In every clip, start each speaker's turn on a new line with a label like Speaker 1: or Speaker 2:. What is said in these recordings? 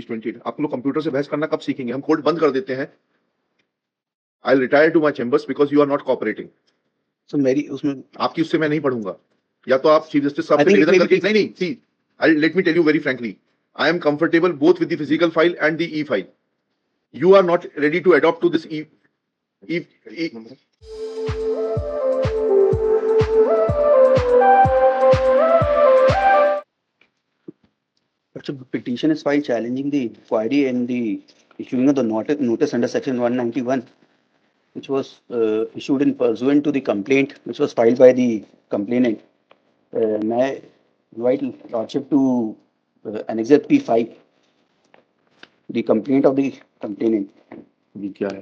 Speaker 1: 20। आप लोग कंप्यूटर से बहस करना कब सीखेंगे? हम कोर्ट बंद कर देते हैं। I retire to my chambers because you are not cooperating.
Speaker 2: So मेरी उसमें
Speaker 1: आपकी उससे मैं नहीं पढ़ूंगा। या तो आप चीफ जस्टिस साहब
Speaker 2: I
Speaker 1: से
Speaker 2: think it
Speaker 1: निवेदन
Speaker 2: may be
Speaker 1: करके, नहीं see, I let me tell you very frankly, I am comfortable both with the physical file and the e file. You are not ready to adopt to this
Speaker 2: But a petition is filed challenging the inquiry and the issuing of the notice under section 191, which was issued in pursuant to the complaint which was filed by the complainant. May I invite Lordship to annex P5, the complaint of the complainant.
Speaker 1: ये क्या है?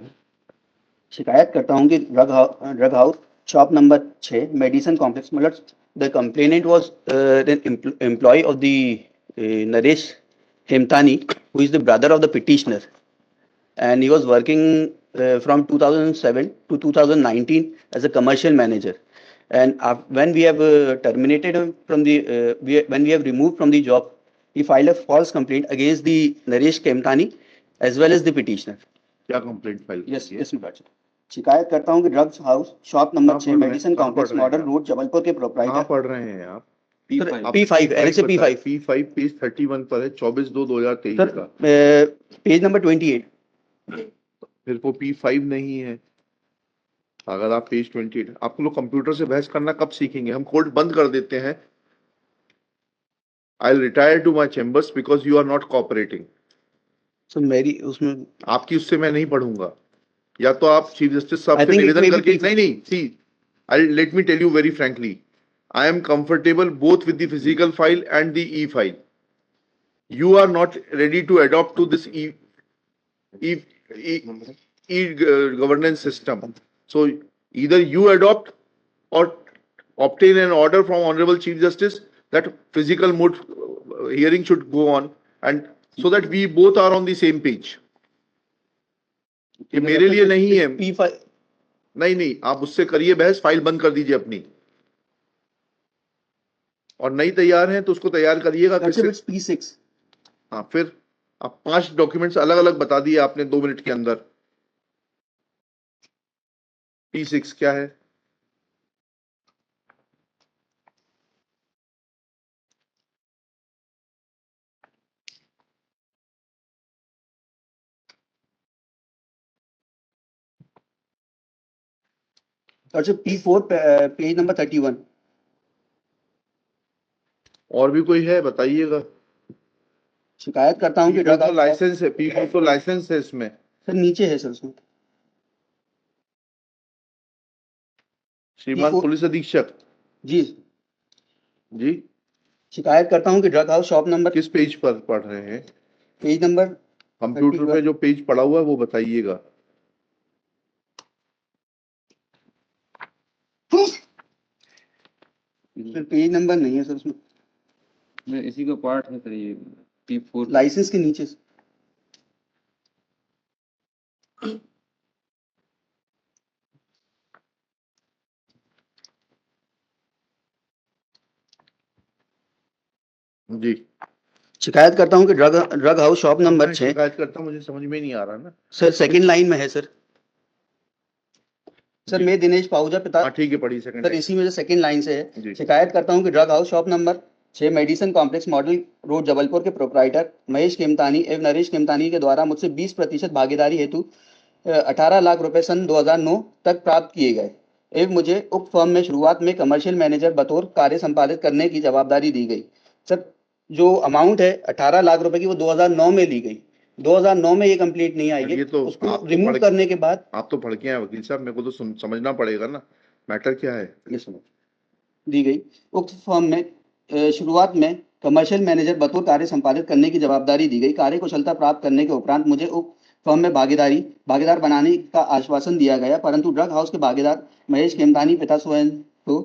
Speaker 2: शिकायत करता हूँ कि drug house shop number 6 medicine complex मतलब the complainant was employee of the Naresh Hemtani who is the brother of the petitioner and he was working from 2007 to 2019 as a commercial manager, and when we have terminated him from the when we have removed from the job, he filed a false complaint against the Naresh Kemtani as well as the petitioner.
Speaker 1: क्या complaint file?
Speaker 2: Yes, my lordship. शिकायत करता हूँ कि drugs house shop number 6 medicine complex model road Jabalpur के proprietor.
Speaker 1: कहाँ पढ़ रहे हैं आप?
Speaker 2: P5 एनेक्स P5
Speaker 1: पेज 31 पर है, 24/2/2023
Speaker 2: सर,
Speaker 1: का।
Speaker 2: Page number 28।
Speaker 1: फिर वो P5 नहीं है। अगर आप पेज 28, आप लोग कंप्यूटर से बहस करना कब सीखेंगे? हम कोर्ट बंद कर देते हैं। I retire to my chambers because you are not cooperating.
Speaker 2: Sir मेरी उसमें
Speaker 1: आपकी उससे मैं नहीं पढ़ूंगा। या तो आप चीफ जस्टिस साहब
Speaker 2: I
Speaker 1: से
Speaker 2: think it
Speaker 1: निवेदन
Speaker 2: may be
Speaker 1: करके,
Speaker 2: P5.
Speaker 1: नहीं see, I let me tell you very frankly, I am comfortable both with the physical file and the e file. You are not ready to adopt to this governance system. So either you adopt or obtain an order from Honorable Chief Justice that physical mode hearing should go on, and so that we both are on the same page. ये मेरे लिए नहीं है।
Speaker 2: P5
Speaker 1: नहीं, आप उससे करिए बहस, फाइल बंद कर दीजिए अपनी, और नई तैयार है तो उसको तैयार करिएगा।
Speaker 2: P6।
Speaker 1: हाँ, फिर आप 5 डॉक्यूमेंट्स अलग अलग बता दिए आपने 2 मिनट के अंदर। P6 क्या है?
Speaker 2: अच्छा, P4 पेज नंबर 31।
Speaker 1: और भी कोई है बताइएगा।
Speaker 2: शिकायत करता हूँ कि
Speaker 1: P4 तो लाइसेंस है, P4 तो लाइसेंस है इसमें।
Speaker 2: सर नीचे है सर उसमें।
Speaker 1: श्रीमान पुलिस अधीक्षक
Speaker 2: जी
Speaker 1: जी,
Speaker 2: शिकायत करता हूँ कि ड्रग हाउस शॉप नंबर
Speaker 1: किस पेज पर पढ़ रहे हैं?
Speaker 2: पेज नंबर
Speaker 1: कंप्यूटर पे जो पेज पड़ा हुआ है वो बताइएगा।
Speaker 2: सर पेज नंबर नहीं है सर उसमें।
Speaker 3: इसी का पार्ट है सर ये P4
Speaker 2: लाइसेंस के नीचे।
Speaker 1: जी,
Speaker 2: शिकायत करता हूँ कि ड्रग हाउस शॉप नंबर 6।
Speaker 1: शिकायत करता, मुझे समझ में नहीं आ रहा ना
Speaker 2: सर सेकंड लाइन में है सर। सर मैं दिनेश पाहुजा पिता।
Speaker 1: हाँ ठीक है, पढ़िए सेकंड।
Speaker 2: सर इसी में जो सेकंड लाइन से है,
Speaker 1: जी।
Speaker 2: शिकायत करता हूँ कि drug house shop number 6 medicine complex model road Jabalpur के प्रोप्राइटर महेश केमतानी एवं नरेश केमतानी के द्वारा मुझसे 20% भागीदारी हेतु 18 लाख रुपए सन 2009 तक प्राप्त किए गए एवं मुझे उक्त फर्म में शुरुआत में कमर्शियल मैनेजर बतौर कार्य संपादित करने की जवाबदारी दी गई। सर जो अमाउंट है 18 लाख रुपए की वो 2009 में ली गई। 2009 में ये कंप्लीट नहीं आई है,
Speaker 1: तो
Speaker 2: उसको रिमूव करने के बाद।
Speaker 1: आप तो भड़के हैं वकील साहब, मेरे को तो समझना पड़ेगा ना मैटर क्या है।
Speaker 2: ये सुनो, दी गई उक्त फर्म में शुरुआत में कमर्शियल मैनेजर बतौर कार्य संपादित करने की जवाबदारी दी गई। कार्य कुशलता प्राप्त करने के उपरांत मुझे उक्त फर्म में भागीदार बनाने का आश्वासन दिया गया, परंतु ड्रग हाउस के भागीदार महेश केमतानी पिता स्वयं तो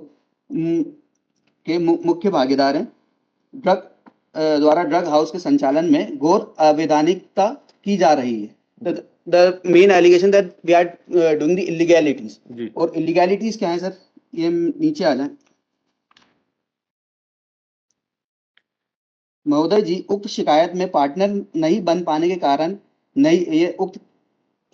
Speaker 2: के मुख्य भागीदार हैं। द्वारा ड्रग हाउस के संचालन में घोर अवैधानिकता की जा रही है। The main allegation that we are doing the illegalities. और इलीगैलिटीज क्या है सर, ये नीचे आ जाए। महोदय जी, उक्त शिकायत में पार्टनर नहीं बन पाने के कारण नहीं ये उक्त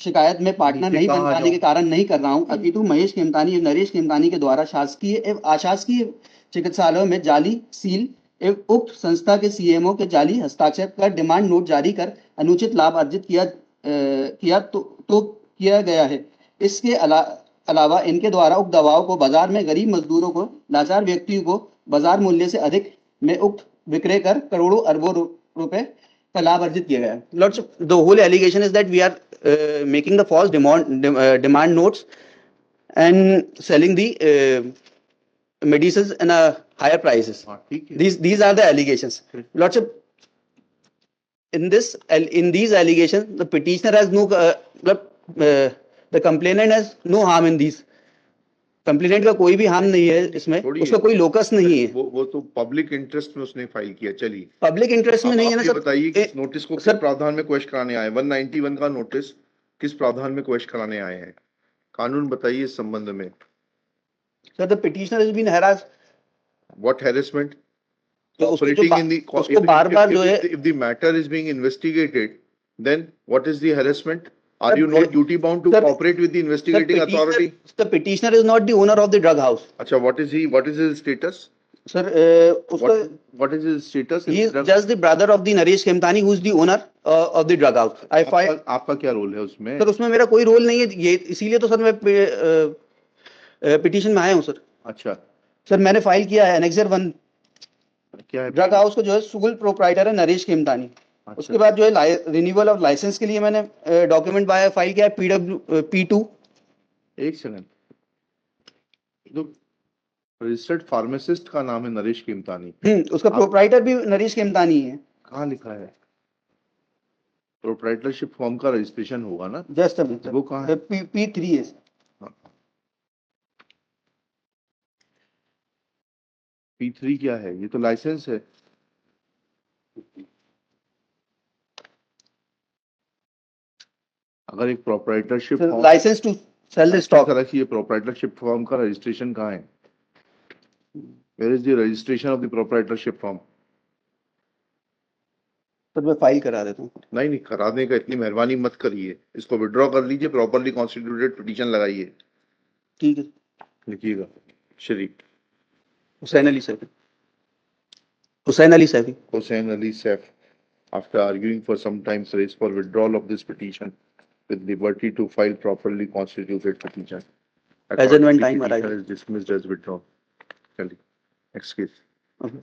Speaker 2: शिकायत में पार्टनर
Speaker 1: नीचे
Speaker 2: नहीं बन
Speaker 1: कहाँ आ
Speaker 2: पाने के
Speaker 1: जाऊं?
Speaker 2: कारण नहीं कर रहा हूं, अपितु महेश खेमतानी एवं नरेश खेमतानी के द्वारा शासकीय एवं अशासकीय चिकित्सालयों में जाली सील एवं उक्त संस्था के सीएमओ के जाली हस्ताक्षर कर डिमांड नोट जारी कर अनुचित लाभ अर्जित किया गया है। इसके अलावा इनके द्वारा उक्त दवाओं को बाजार में गरीब मजदूरों को लाचार व्यक्तियों को बाजार मूल्य से अधिक में उक्त विक्रय कर करोड़ों अरबों रुपए का लाभ अर्जित किया गया है। Lords, the whole allegation is that we are making the false demand notes and selling the medicines in a higher prices.
Speaker 1: हाँ ठीक है.
Speaker 2: These are the allegations. Lordship, in these allegations, the petitioner has no the complainant has no harm in these. Complainant का कोई भी harm नहीं है इसमें,
Speaker 1: थोड़ी
Speaker 2: उसका
Speaker 1: है।
Speaker 2: कोई लोकस नहीं है।
Speaker 1: वो तो पब्लिक इंटरेस्ट में उसने फाइल किया. चलिए
Speaker 2: पब्लिक इंटरेस्ट में
Speaker 1: अब
Speaker 2: नहीं है ना
Speaker 1: आप ये
Speaker 2: सर।
Speaker 1: बताइए कि इस नोटिस को किस
Speaker 2: सर
Speaker 1: प्रावधान में क्वेश कराने आए? 191 का नोटिस किस प्रावधान में क्वेश कराने आए हैं? कानून बताइए इस संबंध में.
Speaker 2: Sir the petitioner has been harassed.
Speaker 1: What harassment?
Speaker 2: तो उसको
Speaker 1: Operating in the
Speaker 2: उसको बार-बार जो है
Speaker 1: if the matter is being investigated, then what is the harassment? Are you not duty bound to
Speaker 2: sir,
Speaker 1: cooperate with the investigating authority?
Speaker 2: The petitioner is not the owner of the drug house.
Speaker 1: अच्छा, what is he? What is his status?
Speaker 2: Sir, उसका
Speaker 1: What is his status?
Speaker 2: he is just the brother of the Naresh Khemtani, who is the owner of the drug house.
Speaker 1: आपका क्या role है उसमें?
Speaker 2: Sir उसमें मेरा कोई role नहीं है, ये इसीलिए तो सर मैं पिटीशन में आया हूँ सर।
Speaker 1: अच्छा,
Speaker 2: सर मैंने फाइल किया है एनेक्सर 1।
Speaker 1: क्या है?
Speaker 2: ड्रग हाउस को जो है सुगुल प्रोप्राइटर है नरेश खेमतानी।
Speaker 1: अच्छा।
Speaker 2: उसके बाद जो है रिन्यूअल ऑफ लाइसेंस के लिए मैंने डॉक्यूमेंट फाइल किया है P2।
Speaker 1: एक सेकंड, तो रजिस्टर्ड फार्मासिस्ट का नाम है नरेश खेमतानी।
Speaker 2: उसका प्रोप्राइटर भी नरेश खेमतानी है।
Speaker 1: कहाँ लिखा है? प्रोप्राइटरशिप फॉर्म का रजिस्ट्रेशन होगा ना?
Speaker 2: जस्ट अ मिनट,
Speaker 1: वो कहाँ है?
Speaker 2: P3 है।
Speaker 1: P3 क्या है? ये तो लाइसेंस है। अगर एक proprietorship
Speaker 2: licence to sell the stock,
Speaker 1: ये प्रोप्राइटरशिप फॉर्म का रजिस्ट्रेशन कहाँ है? Where is the registration of the proprietorship form?
Speaker 2: तो मैं फाइल करा देता हूँ।
Speaker 1: नहीं, कराने का इतनी मेहरबानी मत करिए, इसको विड्रॉ कर लीजिए, प्रॉपर्ली कॉन्स्टिट्यूटेड पिटीशन लगाइए।
Speaker 2: ठीक है,
Speaker 1: लिखिएगा। Shri
Speaker 2: Hussain Ali Saifi. Hussain Ali Saifi.
Speaker 1: Hussain Ali Saif, after arguing for some time, raised for withdrawal of this petition with liberty to file properly constituted petition.
Speaker 2: As and when
Speaker 1: Accordingly,
Speaker 2: time
Speaker 1: petition
Speaker 2: arises.
Speaker 1: is dismissed as withdrawn. Next case.
Speaker 2: Okay.